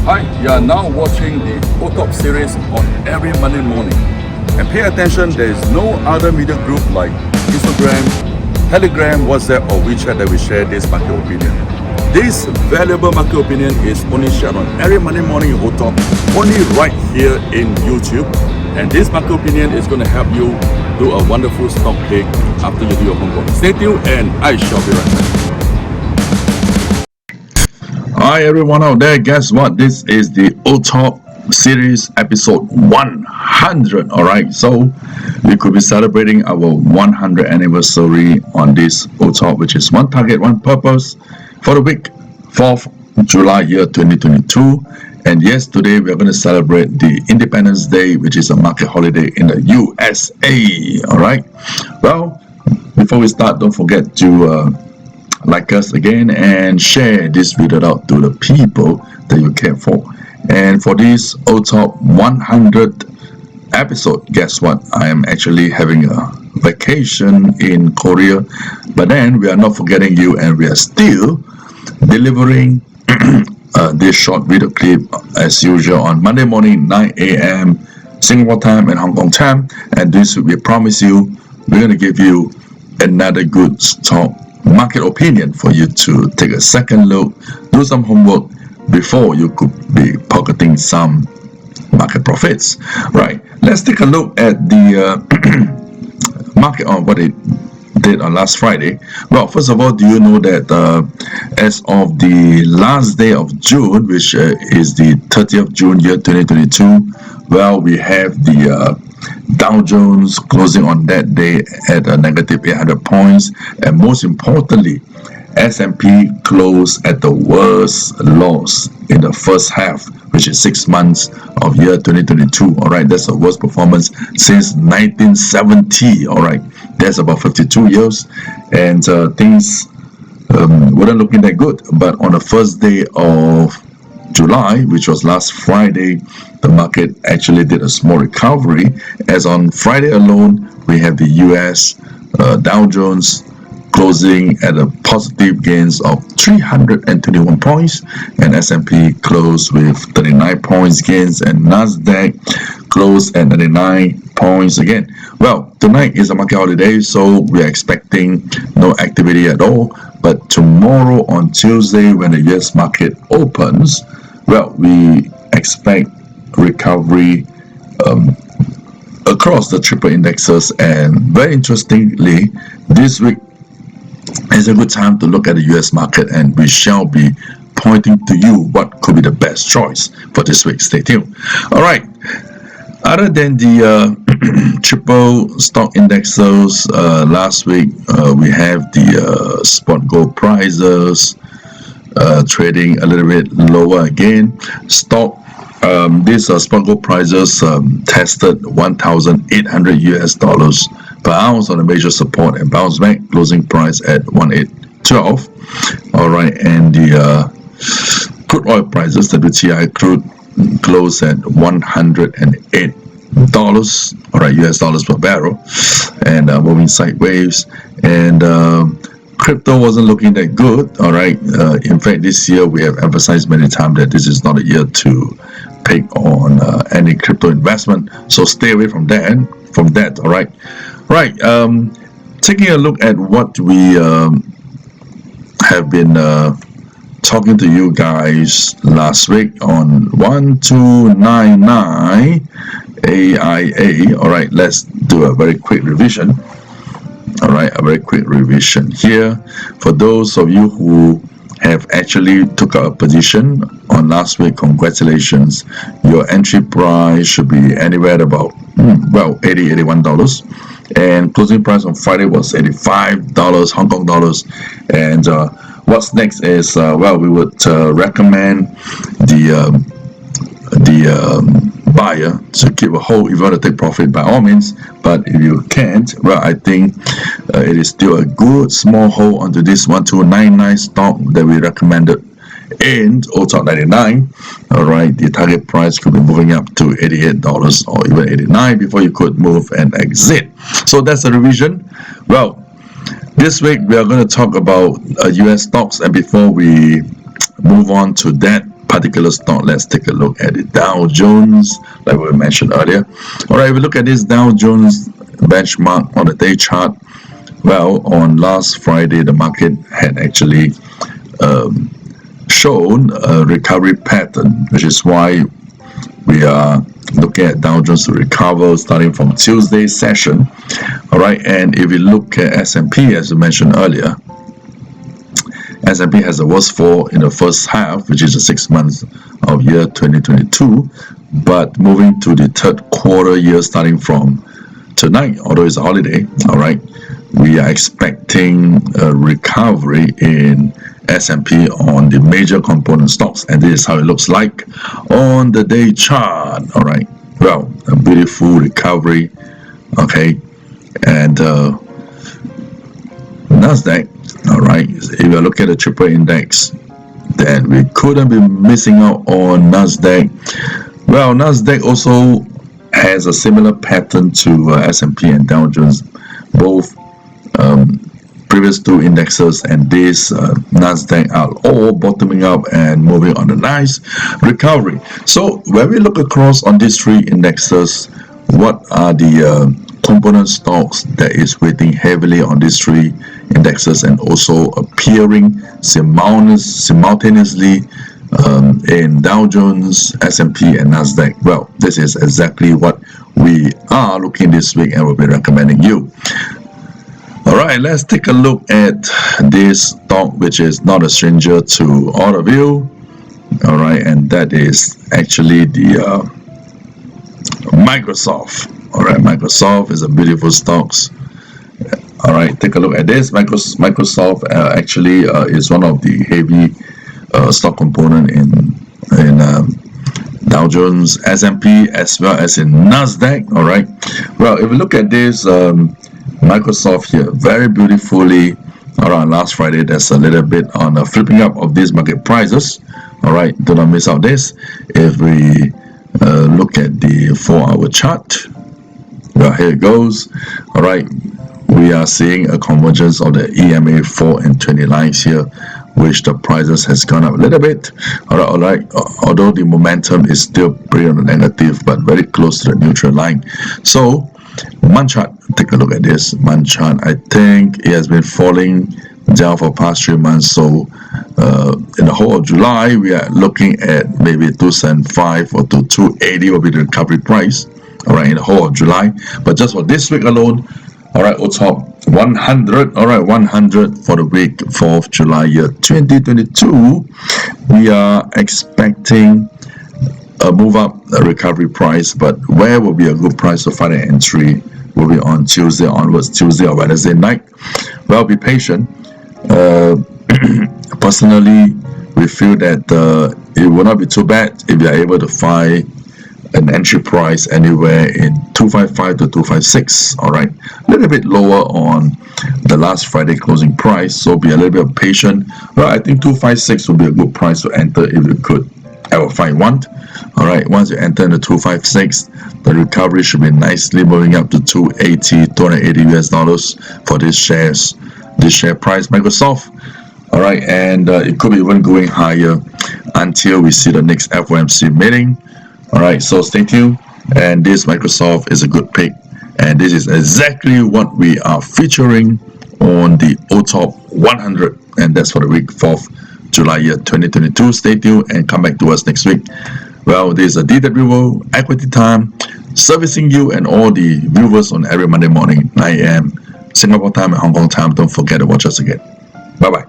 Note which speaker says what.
Speaker 1: Hi, you are now watching the OTOP series on every Monday morning. And pay attention, there is no other media group like Instagram, Telegram, WhatsApp or WeChat that we share this market opinion. This valuable market opinion is only shared on every Monday morning in OTOP, only right here in YouTube. And this market opinion is going to help you do a wonderful stock pick after you do your homework. Stay tuned and I shall be right back. Hi everyone out there, guess what? This is the OTOP series episode 100. Alright, so we could be celebrating our 100th anniversary on this OTOP, which is one target, one purpose for the week 4th July year 2022. And yes, today we are going to celebrate the Independence Day, which is a market holiday in the USA. Alright, well, before we start, don't forget to like us again and share this video out to the people that you care for. And for this OTOP 100th episode, guess what? I am actually having a vacation in Korea, but then we are not forgetting you, and we are still delivering this short video clip as usual on Monday morning 9 a.m. Singapore time and Hong Kong time. And this week we promise you we're going to give you another good stock market opinion for you to take a second look, do some homework before you could be pocketing some market profits. Right, let's take a look at the market on what it did on last Friday. Well, first of all, do you know that as of the last day of June, which is the 30th of June year 2022, well, we have the Dow Jones closing on that day at a negative 800 points, and most importantly, S&P closed at the worst loss in the first half, which is 6 months of year 2022. All right, that's the worst performance since 1970. All right, that's about 52 years, and things weren't looking that good. But on the first day of July, which was last Friday, the market actually did a small recovery, as on Friday alone we have the US Dow Jones closing at a positive gains of 321 points, and S&P closed with 39 points gains, and Nasdaq closed at 99 points again. Well, tonight is a market holiday, so we are expecting no activity at all. But tomorrow on Tuesday, when the US market opens, well, we expect recovery across the triple indexes. And very interestingly, this week is a good time to look at the US market, and we shall be pointing to you what could be the best choice for this week. Stay tuned. All right, other than the triple stock indexes, last week we have the spot gold prices trading a little bit lower again. Stock these spot gold prices tested $1,800 US per ounce on a major support and bounce back, closing price at 1812. All right, and the crude oil prices, WTI crude, closed at $108. All right, US dollars per barrel, and moving sideways. And crypto wasn't looking that good. All right, in fact, this year we have emphasized many times that this is not a year to pick on any crypto investment, so stay away from that. All right, taking a look at what we have been talking to you guys last week on 1299 AIA. All right, let's do a very quick revision. All right, a very quick revision here for those of you who have actually took a position on last week. Congratulations, your entry price should be anywhere at about $81, and closing price on Friday was $85 Hong Kong dollars. And what's next is well, we would recommend the buyer to keep a hold. If you want to take profit, by all means, but if you can't, well, I think it is still a good small hold onto this 1299 stock that we recommended in OTOP 99. All right, the target price could be moving up to $88 or even $89 before you could move and exit. So that's a revision. Well, this week we are going to talk about US stocks, and before we move on to that particular stock, let's take a look at the Dow Jones, like we mentioned earlier. All right, we look at this Dow Jones benchmark on the day chart. Well, on last Friday, the market had actually shown a recovery pattern, which is why we are looking at Dow Jones to recover starting from Tuesday's session. All right, and if we look at S&P, as I mentioned earlier, S&P has the worst fall in the first half, which is the 6 months of year 2022. But moving to the third quarter year starting from tonight, although it's a holiday, all right, we are expecting a recovery in S&P on the major component stocks, and this is how it looks like on the day chart. All right, well, a beautiful recovery. Okay, and Nasdaq. All right, if you look at the triple index, then we couldn't be missing out on Nasdaq. Well, Nasdaq also has a similar pattern to S&P and Dow Jones, both previous two indexes, and this Nasdaq are all bottoming up and moving on a nice recovery. So when we look across on these three indexes, what are the component stocks that is weighting heavily on these three indexes and also appearing simultaneously in Dow Jones, S&P, and Nasdaq? Well, this is exactly what we are looking this week and will be recommending you. All right, let's take a look at this stock, which is not a stranger to all of you. All right, and that is actually the Microsoft. All right, Microsoft is a beautiful stock. All right, take a look at this. Microsoft actually is one of the heavy stock component in Dow Jones, S&P, as well as in Nasdaq. All right, well, if we look at this Microsoft here, very beautifully around last Friday, there's a little bit on a flipping up of these market prices. All right, do not miss out this. If we look at the 4-hour chart, well, here it goes. All right, we are seeing a convergence of the EMA 4 and 20 lines here, which the prices has gone up a little bit. All right, although the momentum is still pretty on the negative, but very close to the neutral line. So month chart, take a look at this month chart. I think it has been falling down for past 3 months. So in the whole of July, we are looking at maybe 275 or to 280 will be the recovery price. All right, in the whole of July. But just for this week alone, all right, OTOP 100. All right, 100 for the week 4th July year 2022. We are expecting a move up, a recovery price, but where will be a good price to find an entry will be on Tuesday onwards, Tuesday or Wednesday night. Well, be patient. Personally, we feel that it will not be too bad if you are able to find an entry price anywhere in 255 to 256. All right, a little bit lower on the last Friday closing price, so be a little bit patient. Well, I think 256 will be a good price to enter if you could ever find one. All right, once you enter the 256, the recovery should be nicely moving up to 280 US dollars for this share price, Microsoft. All right, and it could be even going higher until we see the next FOMC meeting. All right, so stay tuned, and this Microsoft is a good pick, and this is exactly what we are featuring on the OTOP 100, and that's for the week 4th July year 2022. Stay tuned and come back to us next week. Well, this is a DWO Equity Time, servicing you and all the viewers on every Monday morning, 9 a.m. Singapore time and Hong Kong time. Don't forget to watch us again. Bye-bye.